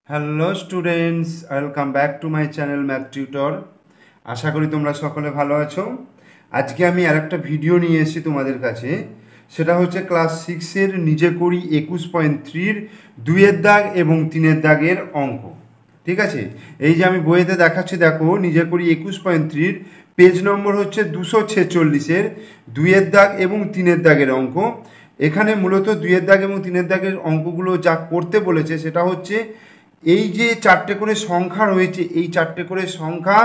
Hello students, welcome back to my channel math tutor. আশা করি তোমরা সকলে ভালো আছো। আজকে আমি আরেকটা ভিডিও নিয়ে এসেছি তোমাদের কাছে। সেটা হচ্ছে ক্লাস 6-এর নিজে করি 21.3-র 2-এর দাগ এবং 3-এর দাগের অঙ্ক। ঠিক আছে, এই যে আমি বইয়েতে দেখাচ্ছি, দেখো নিজে করি 21.3-র পেজ নম্বর হচ্ছে 246-এর 2-এর দাগ এবং 3-এর দাগের অঙ্ক। এখানে মূলত 2-এর দাগ এবং 3-এর দাগের অঙ্কগুলো যা করতে বলেছে সেটা হচ্ছে এই যে চারটে করে সংখ্যা রয়েছে, এই চারটে করে সংখ্যা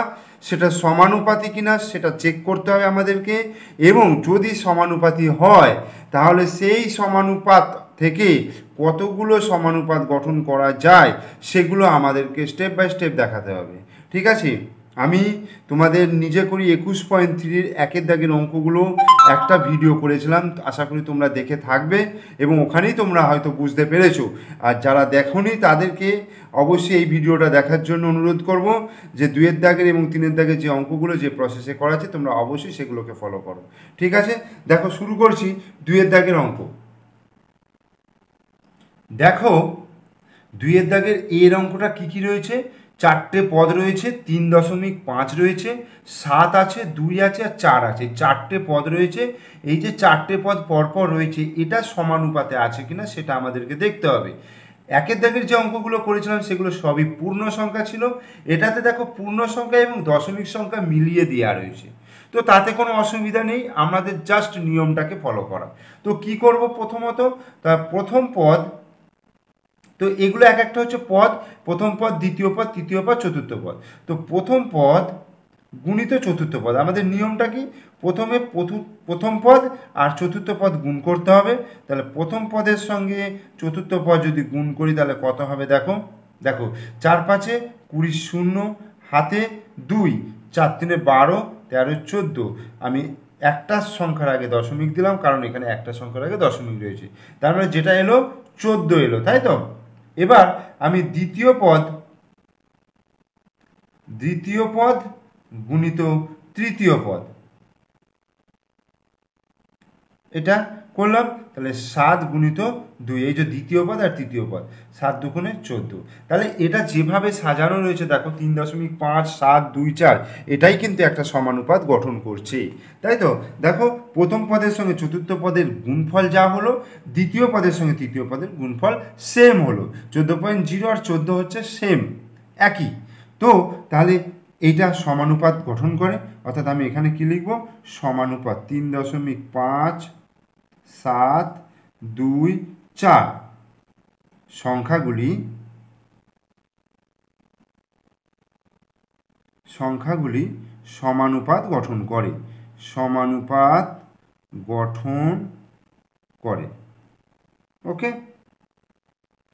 সেটা সমানুপাতি কিনা সেটা চেক করতে হবে আমাদেরকে, এবং যদি সমানুপাতি হয় তাহলে সেই সমানুপাত থেকে কতগুলো সমানুপাত গঠন করা যায় সেগুলো আমাদেরকে স্টেপ বাই স্টেপ দেখাতে হবে। ঠিক আছে, আমি তোমাদের নিজে করি 21.3-র 1-এর দাগের অঙ্কগুলো একটা ভিডিও করেছিলাম, আশা করি তোমরা দেখে থাকবে এবং ওখানেই তোমরা হয়তো বুঝতে পেরেছো। আর যারা দেখোনি তাদেরকে অবশ্যই এই ভিডিওটা দেখার জন্য অনুরোধ করব, যে 2-এর দাগের এবং 3-এর দাগের যে অঙ্কগুলো যে প্রসেসে করা আছে তোমরা অবশ্যই সেগুলোকে ফলো করো। ঠিক আছে, দেখো শুরু করছি 2-এর দাগের অঙ্ক। দেখো 2-এর দাগের এর অঙ্কটা কি কি রয়েছে। চারটে পদ রয়েছে, 3.5 রয়েছে, 7 আছে, 2 আছে আর 4 আছে। চারটে পদ রয়েছে। এই যে চারটে পদ পরপর রয়েছে এটা সমানুপাতে আছে কিনা সেটা আমাদেরকে দেখতে হবে। 1-এর দাগের যে অঙ্কগুলো করেছিলাম সেগুলো সবই পূর্ণ সংখ্যা ছিল। এটাতে দেখো পূর্ণ সংখ্যা এবং দশমিক সংখ্যা মিলিয়ে দেওয়া রয়েছে, তো তাতে কোনো অসুবিধা নেই, আমাদের জাস্ট নিয়মটাকে ফলো করা। তো কি করব, প্রথমত তা প্রথম পদ, তো এগুলো এক একটা হচ্ছে পদ, প্রথম পদ, দ্বিতীয় পদ, তৃতীয় পদ, চতুর্থ পদ। তো প্রথম পদ গুণিত চতুর্থ পদ, আমাদের নিয়মটা কি, প্রথমে প্রথম পদ আর চতুর্থ পদ গুণ করতে হবে। তাহলে প্রথম পদের সঙ্গে চতুর্থ পদ যদি গুণ করি তাহলে কত হবে, দেখো দেখো 4 5 20 শূন্য, হাতে 2, 4 3 12, 13 14। আমি একটা সংখ্যার আগে দশমিক দিলাম কারণ এখানে একটা সংখ্যার আগে দশমিক রয়েছে, তার মানে যেটা এলো 14 এলো, তাই তো। এবার আমি দ্বিতীয় পদ গুণিত তৃতীয় পদ, এটা করলাম। তাহলে 7 গুণিত 2, এই যে দ্বিতীয় পদ আর তৃতীয় পদ, 7 দুগুণে 14। তাহলে এটা যেভাবে সাজানো রয়েছে দেখো 3.5 7 2 4, এটাই কিন্তু একটা সমানুপাত গঠন করছে, তাই তো। দেখো প্রথম পদের সঙ্গে চতুর্থ পদের গুণফল যা হলো, দ্বিতীয় পদের সঙ্গে তৃতীয় পদের গুণফল সেম হলো। 14.0 আর 14 হচ্ছে সেম, একই। তো তাহলে এইটা সমানুপাত গঠন করে, অর্থাৎ আমি এখানে কি লিখব, সমানুপাত 3.5 7 2 4 সংখ্যাগুলি সমানুপাত গঠন করে, সমানুপাত গঠন করে। ওকে,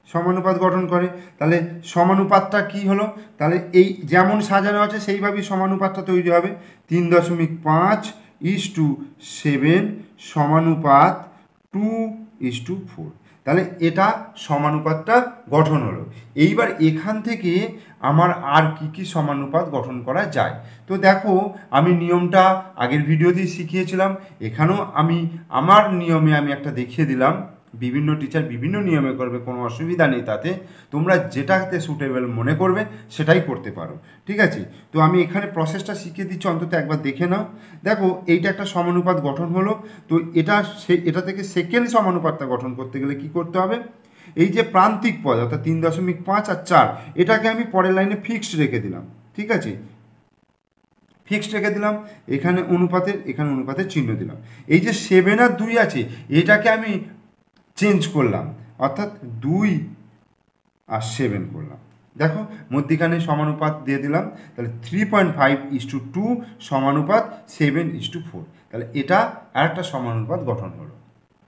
সমানুপাত গঠন করে। তাহলে সমানুপাতটা কি হলো, তাহলে এই যেমন সাজানো আছে সেইভাবেই সমানুপাতটা তৈরি হবে। 3.5:7 সমানুপাত 2:4। তাহলে এটা সমানুপাতটা গঠন হলো। এইবার এখান থেকে আমার আর কি কি সমানুপাত গঠন করা যায়। তো দেখো আমি নিয়মটা আগের ভিডিওতেই শিখিয়েছিলাম, এখানেও আমি আমার নিয়মে আমি একটা দেখিয়ে দিলাম। বিভিন্ন টিচার বিভিন্ন নিয়মে করবে, কোনো অসুবিধা নেই তাতে, তোমরা যেটাতে সুটেবল মনে করবে সেটাই করতে পারো। ঠিক আছে, তো আমি এখানে প্রসেসটা শিখিয়ে দিচ্ছি, অন্তত একবার দেখে নাও। দেখো এইটা একটা সমানুপাত গঠন হলো। তো এটা থেকে সেকেন্ড সমানুপাতটা গঠন করতে গেলে কি করতে হবে, এই যে প্রান্তিক পদ অর্থাৎ 3.5 আর 4, এটাকে আমি পরের লাইনে ফিক্সড রেখে দিলাম। ঠিক আছে, ফিক্সড রেখে দিলাম, এখানে অনুপাতের চিহ্ন দিলাম। এই যে 7 আর 2 আছে এটাকে আমি চেঞ্জ করলাম, অর্থাৎ 2 আর 7 করলাম। দেখো মধ্যিখানে সমানুপাত দিয়ে দিলাম, তাহলে 3.5:2 সমানুপাত 7:4। তাহলে এটা আরেকটা সমানুপাত গঠন হলো।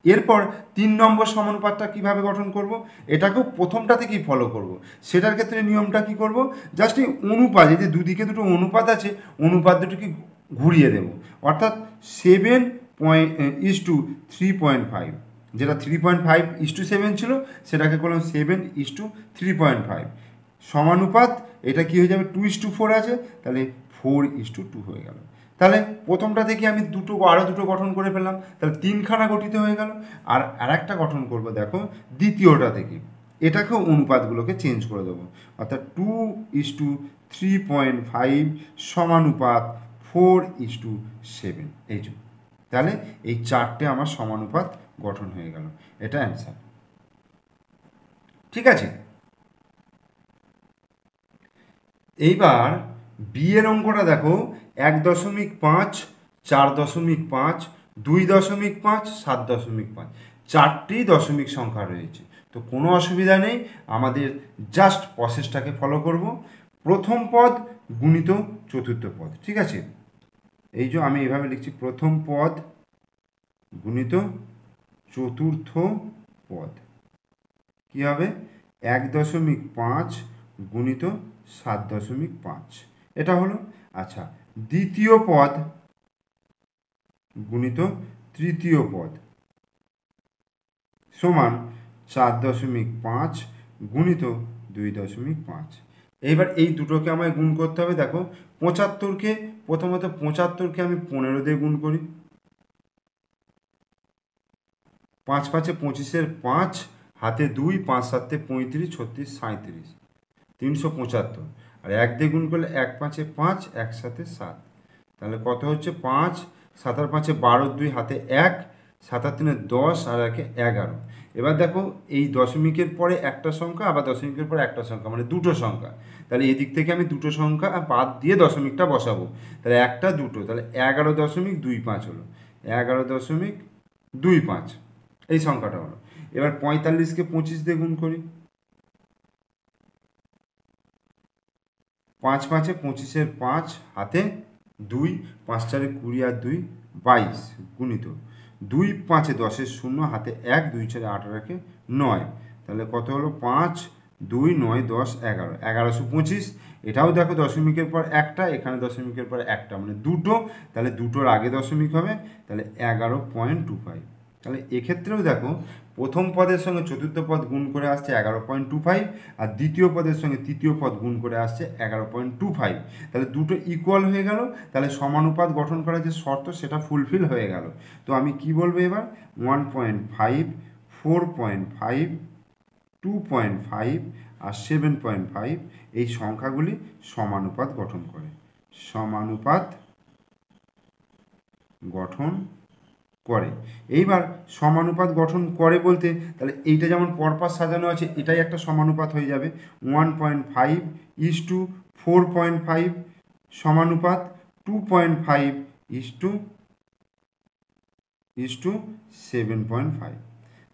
এরপর 3 নম্বর সমানুপাতটা কিভাবে গঠন করব, এটাকেও প্রথমটা থেকেই ফলো করব। সেটার ক্ষেত্রে নিয়মটা কি করব, জাস্ট এই অনুপাত, এই যে দুদিকে দুটো অনুপাত আছে, অনুপাত দুটোকে ঘুরিয়ে দেব, অর্থাৎ 7:3.5, যেটা 3.5:7 ছিল সেটাকে করলাম 7:3.5 সমানুপাত। এটা কি হয়ে যাবে, 2:4 আছে, তাহলে 4:2 হয়ে গেল। তাহলে প্রথমটা থেকে আমি আরও দুটো গঠন করে ফেললাম, তাহলে 3খানা গঠিত হয়ে গেল। আর আরেকটা গঠন করব দেখো দ্বিতীয়টা থেকে, এটাকেও অনুপাতগুলোকে চেঞ্জ করে দেবো, অর্থাৎ 2:3.5 সমানুপাত 4:7। এই যে তাহলে এই চারটে আমার সমানুপাত গঠন হয়ে গেল, এটা অ্যান্সার। ঠিক আছে, এইবার বিয়ের অঙ্কটা দেখো 1.5, 4.5, 2.5, 7.5, চারটি দশমিক সংখ্যা রয়েছে। তো কোনো অসুবিধা নেই, আমাদের জাস্ট প্রসেসটাকে ফলো করব। প্রথম পদ গুণিত চতুর্থ পদ, ঠিক আছে, এই যে আমি এভাবে লিখছি, প্রথম পদ গুণিত চতুর্থ পদ কী হবে, 1.5 গুণিত 7.5, এটা হলো। আচ্ছা, দ্বিতীয় পদ গুণিত তৃতীয় পদ সমান 4.5 গুণিত 2.5। এইবার এই দুটোকে আমায় গুণ করতে হবে। দেখো 75কে, প্রথমত 75কে আমি 15 দিয়ে গুণ করি, 5 5 25, 5 হাতে 2, 5 7 35, 36 37, 375। আর 1 দিয়ে গুণ করলে 1 5 5, 1 7 7, তাহলে কত হচ্ছে, 5 7 আর 5 12, 2 হাতে 1, 7 আর 3 10, আর 1 11। এবার দেখো এই দশমিকের পরে একটা সংখ্যা, আবার দশমিকের পরে একটা সংখ্যা, মানে দুটো সংখ্যা। তাহলে এদিক থেকে আমি দুটো সংখ্যা বাদ দিয়ে দশমিকটা বসাবো, তাহলে একটা দুটো, তাহলে 11.25 হলো, 11.25 এই সংখ্যাটা হলো। এবার 45কে 25 দিয়ে গুণ করি, 5 5 25, 5 হাতে 2, 5 4 20 আর 2 22 গুণিত 2 5 10 0 হাতে 1, 2 4 8 আর 1 9, তাহলে কত হলো, 5 2 9 10 11, 1125। এটাও দেখো দশমিকের পর একটা, এখানে দশমিকের পর একটা, মানে দুটো, তাহলে দুটোর আগে দশমিক হবে, তাহলে 11.25। তাহলে এক্ষেত্রেও দেখো প্রথম পদের সঙ্গে চতুর্থ পদ গুণ করে আসছে 11.25, আর দ্বিতীয় পদের সঙ্গে তৃতীয় পদ গুণ করে আসছে 11.25। তাহলে দুটো ইকুয়াল হয়ে গেল, তাহলে সমানুপাত গঠন করার যে শর্ত সেটা ফুলফিল হয়ে গেল। তো আমি কি বলবো এবার, 1.5, 4.5, 2.5 আর 7.5 এই সংখ্যাগুলি সমানুপাত গঠন করে, সমানুপাত গঠন করে। এইবার সমানুপাত গঠন করে বলতে, তাহলে এইটা যেমন পরপর সাজানো আছে, এটাই একটা সমানুপাত হয়ে যাবে, 1.5:4.5 সমানুপাত 2.5:7.5।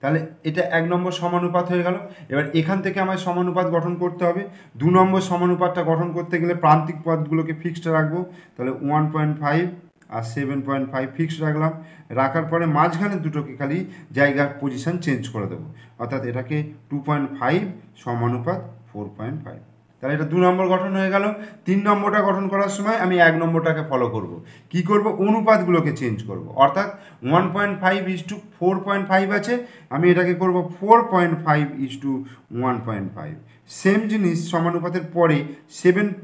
তাহলে এটা 1 নম্বর সমানুপাত হয়ে গেল। এবার এখান থেকে আমার সমানুপাত গঠন করতে হবে। 2 নম্বর সমানুপাতটা গঠন করতে গেলে প্রান্তিক পদগুলোকে ফিক্সড রাখবো, তাহলে 1.5 আর 7.5 ফিক্সড রাখলাম। রাখার পরে মাঝখানে দুটোকে খালি জায়গার পজিশন চেঞ্জ করে দেবো, অর্থাৎ এটাকে 2.5 সমানুপাত 4.5। তাহলে এটা 2 নম্বর গঠন হয়ে গেল। 3 নম্বরটা গঠন করার সময় আমি 1 নম্বরটাকে ফলো করব। কি করব, অনুপাতগুলোকে চেঞ্জ করব, অর্থাৎ 1.5:4.5 আছে, আমি এটাকে করব 4.5:1.5। সেম জিনিস সমানুপাতের পরে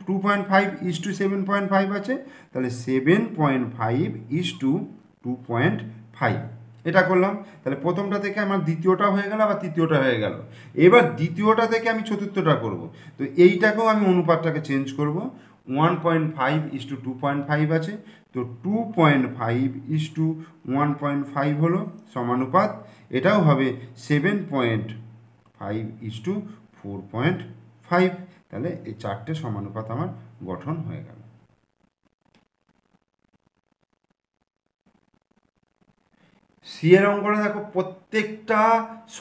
2.5:7.5 আছে, তাহলে 7.5:2.5 এটা করলাম। তাহলে প্রথমটা থেকে আমার দ্বিতীয়টা হয়ে গেল, আবার তৃতীয়টা হয়ে গেল। এবার দ্বিতীয়টা থেকে আমি চতুর্থটা করব, তো এইটাকেও আমি অনুপাতটাকে চেঞ্জ করব। 1.5:2.5 আছে, তো 2.5:1.5 হলো সমানুপাত। এটাও হবে 7.5:4.5। তাহলে এই চারটে সমানুপাত আমার গঠন হয়ে গেল। সি এর অঙ্কটা দেখো, প্রত্যেকটা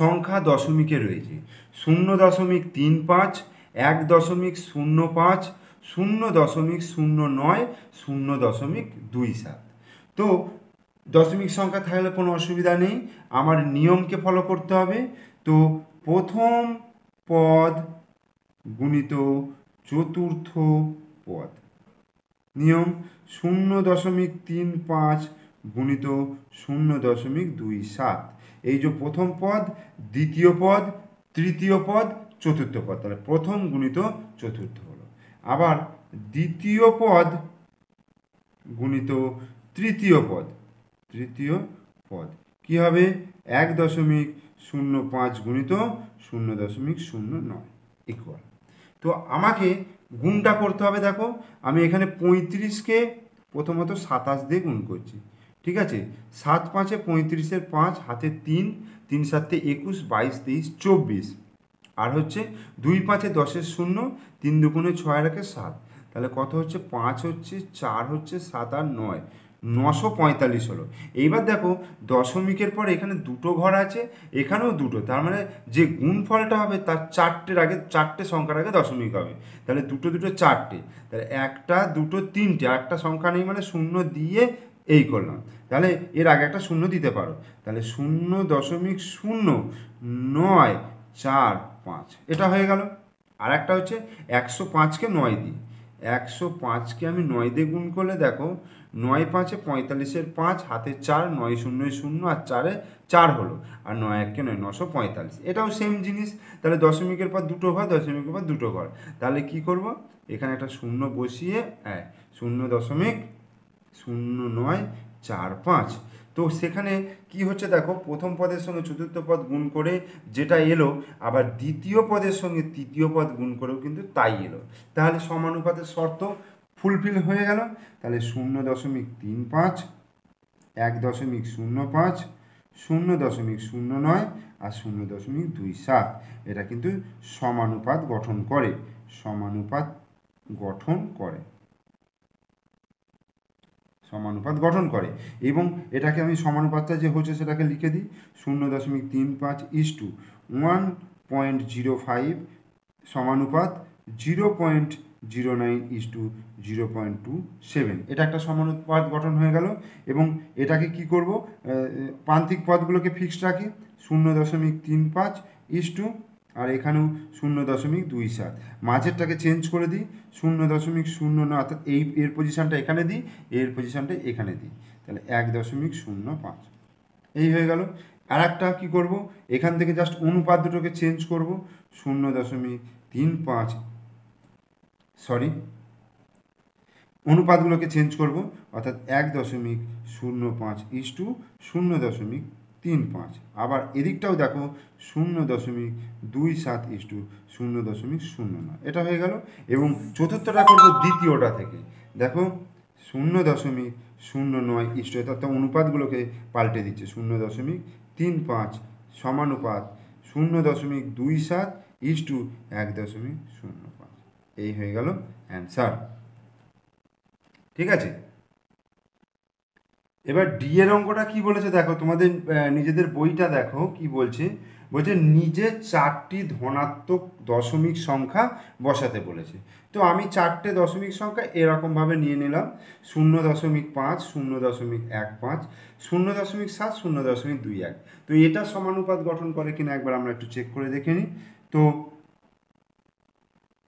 সংখ্যা দশমিকে রয়েছে, 0.35, 1.05, 0.09, 0.27। তো দশমিক সংখ্যা থাকলে কোনো অসুবিধা নেই, আমার নিয়মকে ফলো করতে হবে। তো প্রথম পদ গুণিত চতুর্থ পদ, নিয়ম 0.35 গুণিত 0.27। এই যে প্রথম পদ, দ্বিতীয় পদ, তৃতীয় পদ, চতুর্থ পদ, তাহলে প্রথম গুণিত চতুর্থ হলো। আবার দ্বিতীয় পদ গুণিত তৃতীয় পদ, তৃতীয় পদ কি হবে, 0.5 গুণিত 0.09 ইকুয়াল। তো আমাকে গুণটা করতে হবে। দেখো আমি এখানে 35কে প্রথমত 27 দিয়ে গুণ করছি, ঠিক আছে। 7 5-এ 35-এর 5, হাতে 3, 3 7-এ 21, 22 23 24, আর হচ্ছে 2 5-এ 10-এর 0, 3 2 6 আর 1-এ 7, তাহলে কত হচ্ছে 5 হচ্ছে 4 হচ্ছে 7 আর 9, 945 হলো। এইবার দেখো দশমিকের পর এখানে দুটো ঘর আছে, এখানেও দুটো, তার মানে যে গুণফলটা হবে তার চারটে সংখ্যার আগে দশমিক হবে। তাহলে দুটো দুটো চারটে, তাহলে একটা দুটো তিনটে, আর একটা সংখ্যা নেই মানে শূন্য দিয়ে এই করলাম। তাহলে এর আগে একটা শূন্য দিতে পারো, তাহলে 0.0945 এটা হয়ে গেল। আর একটা হচ্ছে 105-কে 9 দিই, 105-কে আমি 9 দিয়ে গুণ করলে দেখো 9 5-এ 45-এর 5, হাতে 4, 9 0 0 আর 4-এ 4 হলো, আর 9 1-কে 9, 945। এটাও সেম জিনিস। তাহলে দশমিকের পর দুটো ঘর, দশমিকের পর দুটো ঘর, তাহলে কি করব, এখানে একটা শূন্য বসিয়ে 0.0945। তো সেখানে কি হচ্ছে দেখো, প্রথম পদের সঙ্গে চতুর্থ পদ গুণ করে যেটা এলো, আবার দ্বিতীয় পদের সঙ্গে তৃতীয় পদ গুণ করেও কিন্তু তাই এলো। তাহলে সমানুপাতের শর্ত ফুলফিল হয়ে গেল। তাহলে 0.35, 1.05, 0.09 আর 0.27 এটা কিন্তু সমানুপাত গঠন করে, সমানুপাত গঠন করে, সমানুপাত গঠন করে। এবং এটাকে আমি সমানুপাতটা যে হচ্ছে সেটাকে লিখে দিই, 0.35:1.05 সমানুপাত 0.09:0.27, এটা একটা সমানুপাত গঠন হয়ে গেল। এবং এটাকে কি করব, প্রান্তিক পদগুলোকে ফিক্সড রাখি 0.35 আর এখানেও 0.27, মাঝেরটাকে চেঞ্জ করে দিই 0.09, অর্থাৎ এর পজিশানটা এখানে দিই, এর পজিশানটা এখানে দিই, তাহলে 1.05 এই হয়ে গেল। আর একটা কী করবো, এখান থেকে জাস্ট অনুপাত দুটোকে চেঞ্জ করব, 0.35 অনুপাতগুলোকে চেঞ্জ করব, অর্থাৎ 1.05:0.35, আবার এদিকটাও দেখো 0.27:0.09, এটা হয়ে গেল। এবং চতুর্থটা করবো দ্বিতীয়টা থেকে, দেখো 0.09 অর্থাৎ অনুপাতগুলোকে পাল্টে দিচ্ছে, 0.35 সমানুপাত 0.27:1.05, এই হয়ে গেল অ্যান্সার। ঠিক আছে। এবার ডি এর অঙ্কটা কি বলেছে দেখো, তোমাদের নিজেদের বইটা দেখো কি বলছে, বলছে নিজে 4টি ধনাত্মক দশমিক সংখ্যা বসাতে বলেছে। তো আমি 4টে দশমিক সংখ্যা এরকমভাবে নিয়ে নিলাম, 0.5, 0.15, 0.7, 0.21। তো এটা সমানুপাত গঠন করে কিনা একবার আমরা একটু চেক করে দেখে নিই। তো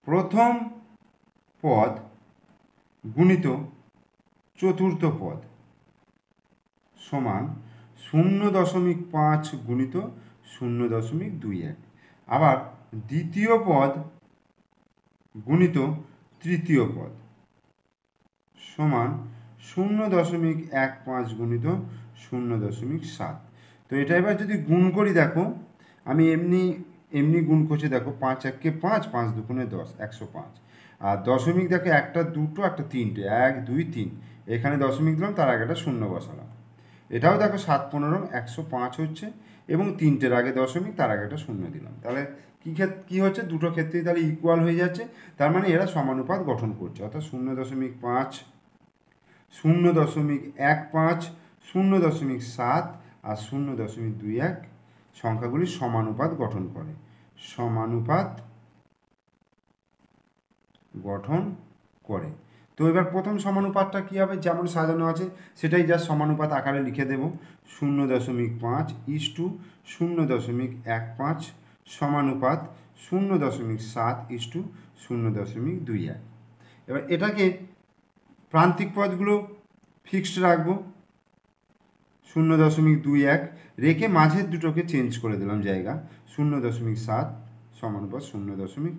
প্রথম পদ গুণিত চতুর্থ পদ সমান 0.5 গুণিত 0.21, আবার দ্বিতীয় পদ গুণিত তৃতীয় পদ সমান 0.15 গুণিত 0.7। তো এটা এবার যদি গুণ করি, দেখো আমি এমনি গুণ করছি, দেখো 5 1-কে 5, 5 2-গুণে 10, 105। আর দশমিক দেখো একটা দুটো একটা তিনটে, 1 2 3, এখানে দশমিক দিলাম, তার আগে একটা শূন্য বসালাম। এটাও দেখো 7 15 105 হচ্ছে, এবং তিনটের আগে দশমিক, তার আগে একটা শূন্য দিলাম। তাহলে কী হচ্ছে, দুটো ক্ষেত্রেই তাহলে ইকুয়াল হয়ে যাচ্ছে, তার মানে এরা সমানুপাত গঠন করছে, অর্থাৎ 0.5, 0.15, 0.7 আর 0.21 সংখ্যাগুলি সমানুপাত গঠন করে, সমানুপাত গঠন করে। তো এবার প্রথম সমানুপাতটা কী হবে, যেমন সাজানো আছে সেটাই জাস্ট সমানুপাত আকারে লিখে দেব, 0.5:0.15 সমানুপাত 0.7:0.21। এবার এটাকে প্রান্তিক পদগুলো ফিক্সড রাখবো 0.21 রেখে মাঝের দুটোকে চেঞ্জ করে দিলাম জায়গা, 0.7 সমানুপাত 0.15,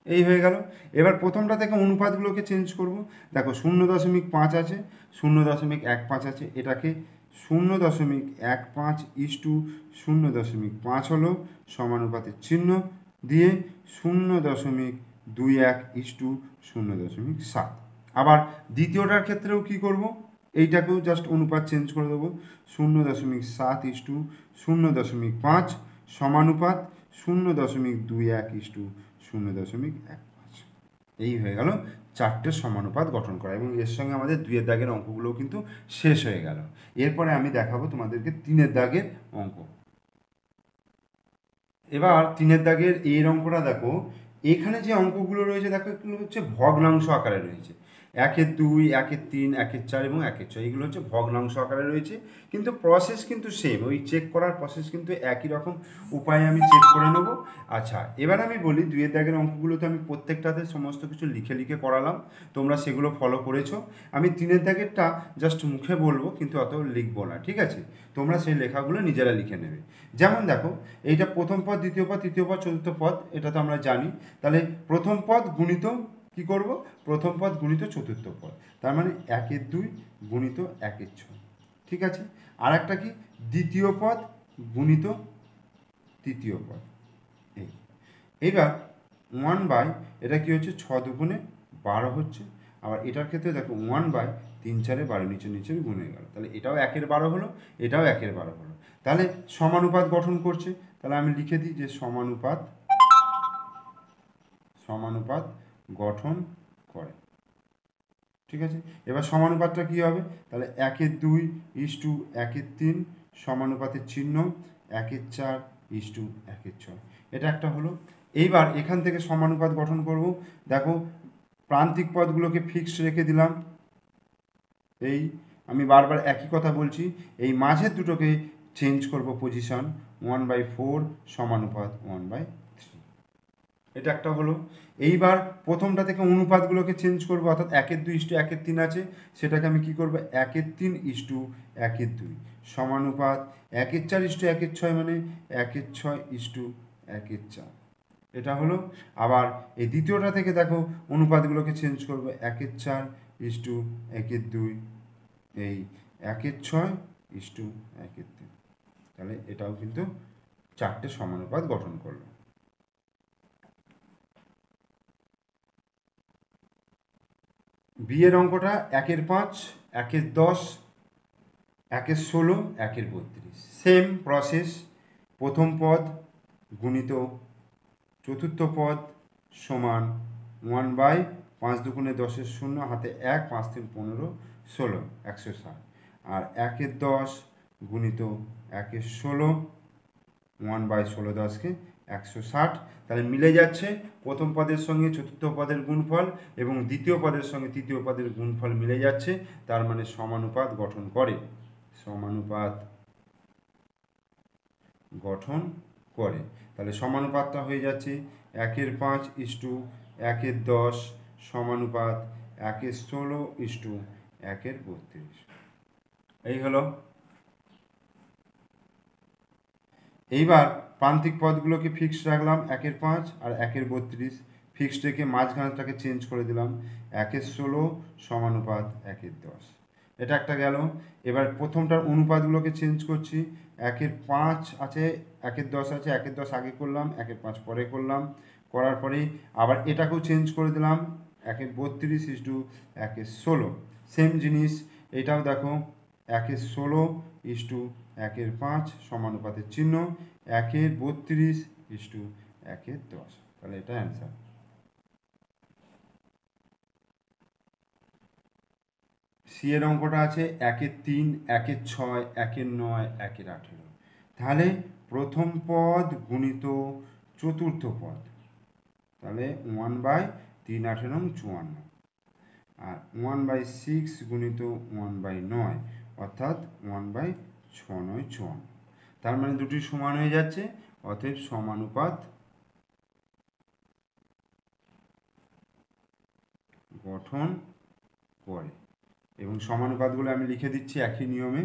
এই হয়ে গেল। এবার প্রথমটা থেকে অনুপাতগুলোকে চেঞ্জ করব, দেখো 0.5 আছে, 0.15 আছে, এটাকে 0.15:0.5 হলো সমানুপাতের চিহ্ন দিয়ে 0.21:0.7। আবার দ্বিতীয়টার ক্ষেত্রেও কি করব, এইটাকেও জাস্ট অনুপাত চেঞ্জ করে দেবো, 0.7:0.5 সমানুপাত 0.21:0.15। এই হয়ে গেল চারটে সমানুপাত গঠন করা, এবং এর সঙ্গে আমাদের 2-এর দাগের অঙ্কগুলোও কিন্তু শেষ হয়ে গেল। এরপরে আমি দেখাবো তোমাদেরকে 3-এর দাগের অঙ্ক। এবার 3-এর দাগের এর অঙ্কটা দেখো, এখানে যে অঙ্কগুলো রয়েছে দেখো, এগুলো হচ্ছে ভগ্নাংশ আকারে রয়েছে। 1/2, 1/3, 1/4 এবং 1/6 এগুলো হচ্ছে ভগ্নাংশ আকারে রয়েছে, কিন্তু প্রসেস কিন্তু সেম, ওই চেক করার প্রসেস কিন্তু একই রকম উপায়ে আমি চেক করে নেব। আচ্ছা, এবার আমি বলি 2-এর দাগের অঙ্কগুলোতে আমি প্রত্যেকটাতে সমস্ত কিছু লিখে লিখে করালাম, তোমরা সেগুলো ফলো করেছো। আমি 3-এর দাগেরটা জাস্ট মুখে বলবো, কিন্তু অত লিখবো না, ঠিক আছে? তোমরা সেই লেখাগুলো নিজেরা লিখে নেবে। যেমন দেখো, এইটা প্রথম পদ, দ্বিতীয় পদ, তৃতীয় পদ, চতুর্থ পদ, এটা তো আমরা জানি। তাহলে প্রথম পদ গুণিত কি করব, প্রথম পদ গুণিত চতুর্থ পদ, তার মানে 1/2 গুণিত 1/6, ঠিক আছে? আর একটা কি, দ্বিতীয় পদ গুণিত তৃতীয় পদ। এইবার 1/, এটা কি হচ্ছে 6×2=12 হচ্ছে। আবার এটার ক্ষেত্রে দেখো 1/3×4=12, নিচে নিচে গুণে গেল, তাহলে এটাও 1/12 হলো, এটাও 1/12 হলো। তাহলে সমানুপাত গঠন করছে, তাহলে আমি লিখে দিই যে সমানুপাত গঠন করে, ঠিক আছে? এবার সমানুপাতটা কি হবে, তাহলে 1/2:1/3 সমানুপাতের চিহ্ন 1/4:1/6, এটা একটা হলো। এইবার এখান থেকে সমানুপাত গঠন করব। দেখো, প্রান্তিক পদগুলোকে ফিক্সড রেখে দিলাম। এই আমি বারবার একই কথা বলছি, এই মাঝের দুটোকে চেঞ্জ করব পজিশন, 1/4 সমানুপাত 1/3, এটা একটা হলো। এইবার প্রথমটা থেকে অনুপাতগুলোকে চেঞ্জ করব, অর্থাৎ 1/2:1/3 আছে, সেটাকে আমি কি করব, 1/3:1/2 সমানুপাত 1/4:1/6, মানে 1/6:1/4, এটা হলো। আবার এই দ্বিতীয়টা থেকে দেখো অনুপাতগুলোকে চেঞ্জ করব, 1/4:1/2, এই 1/6:1/3, তাহলে এটাও কিন্তু চারটে সমানুপাত গঠন করলো। বিয়ের অঙ্কটা 1/5, 1/10, 1/16, 1/32, সেম প্রসেস। প্রথম পদ গুণিত চতুর্থ পদ সমান 1/5×10⁻, হাতে 1, 5×3=15, 16, 160। আর 1/10 গুণিত 1/16, 1/16×10=160। তাহলে মিলে যাচ্ছে প্রথম পদের সঙ্গে চতুর্থ পদের গুণফল, এবং দ্বিতীয় পদের সঙ্গে তৃতীয় পদের গুণফল মিলে যাচ্ছে, তার মানে সমানুপাত গঠন করে, সমানুপাত গঠন করে। তাহলে সমানুপাতটা হয়ে যাচ্ছে 1/5:1/10 সমানুপাত 1/16:1/32, এই হলো। এইবার প্রান্তিক পদগুলোকে ফিক্সড রাখলাম, 1/5 আর 1/32, ফিক্সড রেখে মাঝখানেরটাকে চেঞ্জ করে দিলাম, 1/16 সমানুপাত 1/10, এটা একটা গেল। এবার প্রথমটার অনুপাতগুলোকে চেঞ্জ করছি, 1/5 আছে, 1/10 আছে, 1/10 আগে করলাম, 1/5 পরে করলাম, করার পরে আবার এটাকেও চেঞ্জ করে দিলাম, 1/32:1/16, সেম জিনিস এটাও দেখো, 1/16:1/5 সমানুপাতের চিহ্ন 1/32:1/10, তাহলে এটা অ্যান্সার। সি এর অঙ্কটা আছে 1/3, 1/6, 1/9, 1/18। তাহলে প্রথম পদ গুণিত চতুর্থ পদ, তাহলে 1/3=54, আর 1/6 গুণিত 1/9, অর্থাৎ 1/6×9=54, তার মানে দুটি সমান হয়ে যাচ্ছে, অতএব সমানুপাত গঠন করে। এবং সমানুপাতগুলো আমি লিখে দিচ্ছি একই নিয়মে,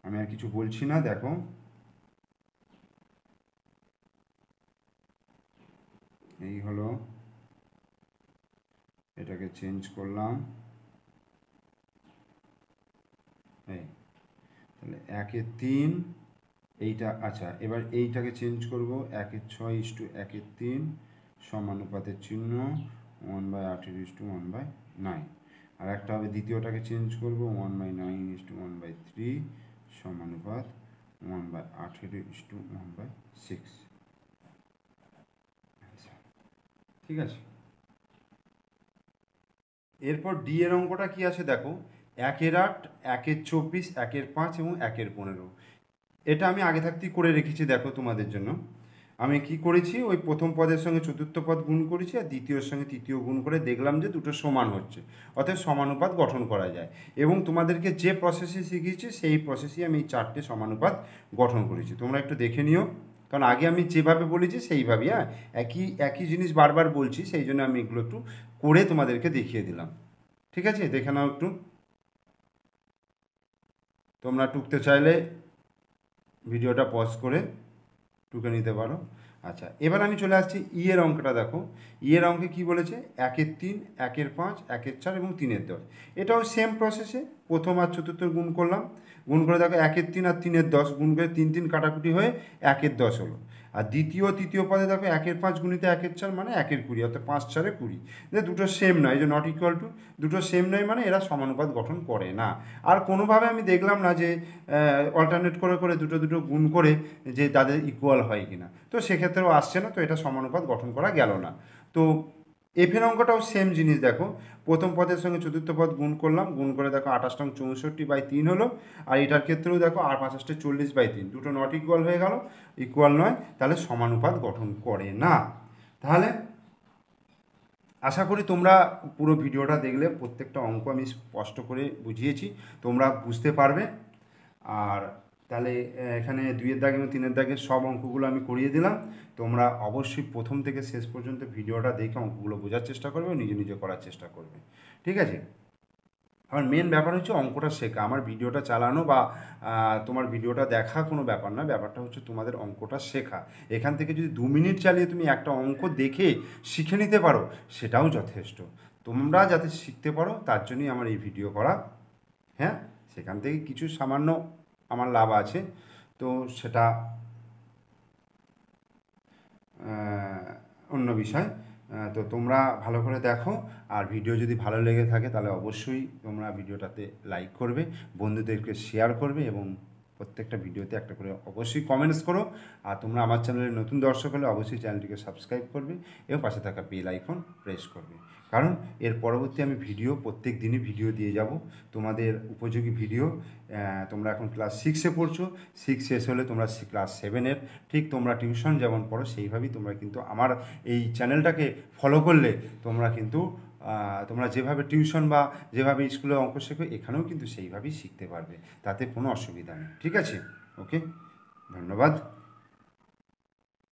আমি আর কিছু বলছি না। দেখো, এই হলো, এটাকে চেঞ্জ করলাম, এই তাহলে 1/3 এইটা, আচ্ছা এবার এইটাকে চেঞ্জ করব, 1/6:1/3 সমানুপাতের চিহ্ন 1/18:1/9। আর একটা হবে দ্বিতীয়টাকে চেঞ্জ করব 1/9:1/3 সমানুপাত 1/18:1/6। ঠিক আছে, এরপর ডি এর অঙ্কটা কি আছে দেখো, 1/8, 1/24, 1/5 এবং 1/15। এটা আমি আগে থাকতেই করে রেখেছি দেখো তোমাদের জন্য। আমি কি করেছি, ওই প্রথম পদের সঙ্গে চতুর্থ পদ গুণ করেছি আর দ্বিতীয়র সঙ্গে তৃতীয় গুণ করে দেখলাম যে দুটো সমান হচ্ছে, অর্থাৎ সমানুপাত গঠন করা যায়। এবং তোমাদেরকে যে প্রসেসে শিখিয়েছি সেই প্রসেসেই আমি এই 4টে সমানুপাত গঠন করেছি, তোমরা একটু দেখে নিও। কারণ আগে আমি যেভাবে বলেছি সেইভাবেই, হ্যাঁ, একই একই জিনিস বারবার বলছি, সেই জন্য আমি এগুলো একটু করে তোমাদেরকে দেখিয়ে দিলাম। ঠিক আছে, দেখে নাও একটু। তোমরা টুকতে চাইলে ভিডিওটা পজ করে টুকে নিতে পারো। আচ্ছা, এবার আমি চলে আসছি ই এর অঙ্কটা দেখো। ই এর অঙ্কে কী বলেছে, 1/3, 1/5, 1/4 এবং 3/10। এটাও সেম প্রসেসে প্রথম আর চতুর্থ গুণ করলাম, গুণ করে দেখো 1/3 আর 3/10 গুণ করে 3 3 কাটাকুটি হয়ে 1/10 হলো। আর দ্বিতীয় তৃতীয় পদে দেখো 1/5 গুণিত 1/4 মানে 1/20, অর্থাৎ 5 4 20। দুটো সেম নয়, এই যে নট ইকুয়াল টু, দুটো সেম নয় মানে এরা সমানুপাত গঠন করে না। আর কোনোভাবে আমি দেখলাম না যে অল্টারনেট করে করে দুটো দুটো গুণ করে যে তাদের ইকুয়াল হয় কিনা, তো সেক্ষেত্রেও আসছে না, তো এটা সমানুপাত গঠন করা গেল না। তো এফের অঙ্কটাও সেম জিনিস দেখো, প্রথম পদের সঙ্গে চতুর্থ পদ গুণ করলাম, গুণ করে দেখো 28 64/3 হলো। আর এটার ক্ষেত্রেও দেখো 85 40/3, দুটো নট ইকুয়াল হয়ে গেল, ইকুয়াল নয়, তাহলে সমানুপাত গঠন করে না। তাহলে আশা করি তোমরা পুরো ভিডিওটা দেখলে প্রত্যেকটা অঙ্ক আমি স্পষ্ট করে বুঝিয়েছি, তোমরা বুঝতে পারবে। আর তাহলে এখানে 2-এর দাগ এবং 3-এর দাগের সব অঙ্কগুলো আমি করিয়ে দিলাম। তোমরা অবশ্যই প্রথম থেকে শেষ পর্যন্ত ভিডিওটা দেখে অঙ্কগুলো বোঝার চেষ্টা করবে, নিজে নিজে করার চেষ্টা করবে। ঠিক আছে, আমার মেন ব্যাপার হচ্ছে অঙ্কটা শেখা। আমার ভিডিওটা চালানো বা তোমার ভিডিওটা দেখা কোনো ব্যাপার না, ব্যাপারটা হচ্ছে তোমাদের অঙ্কটা শেখা। এখান থেকে যদি 2 মিনিট চালিয়ে তুমি একটা অঙ্ক দেখে শিখে নিতে পারো, সেটাও যথেষ্ট। তোমরা যাতে শিখতে পারো তার জন্যই আমার এই ভিডিও করা। হ্যাঁ, সেখান থেকে কিছু সামান্য আমার লাভ আছে, তো সেটা অন্য বিষয়। তো তোমরা ভালো করে দেখো, আর ভিডিও যদি ভালো লেগে থাকে তাহলে অবশ্যই তোমরা ভিডিওটাতে লাইক করবে, বন্ধুদেরকে শেয়ার করবে এবং প্রত্যেকটা ভিডিওতে একটা করে অবশ্যই কমেন্টস করো। আর তোমরা আমার চ্যানেলে নতুন দর্শক হলে অবশ্যই চ্যানেলটিকে সাবস্ক্রাইব করবে এবং পাশে থাকা বেল আইকন প্রেস করবে, কারণ এর পরবর্তী আমি ভিডিও প্রত্যেক দিনই ভিডিও দিয়ে যাব, তোমাদের উপযোগী ভিডিও। তোমরা এখন ক্লাস 6-এ পড়ছো, 6 শেষ হলে তোমরা ক্লাস 7-এর, ঠিক তোমরা টিউশন যেমন পড়ো সেইভাবেই তোমরা কিন্তু আমার এই চ্যানেলটাকে ফলো করলে তোমরা কিন্তু তোমরা যেভাবে টিউশন বা যেভাবে স্কুলে অঙ্ক শেখো এখানেও কিন্তু সেইভাবেই শিখতে পারবে, তাতে কোনো অসুবিধা নেই। ঠিক আছে, ওকে, ধন্যবাদ।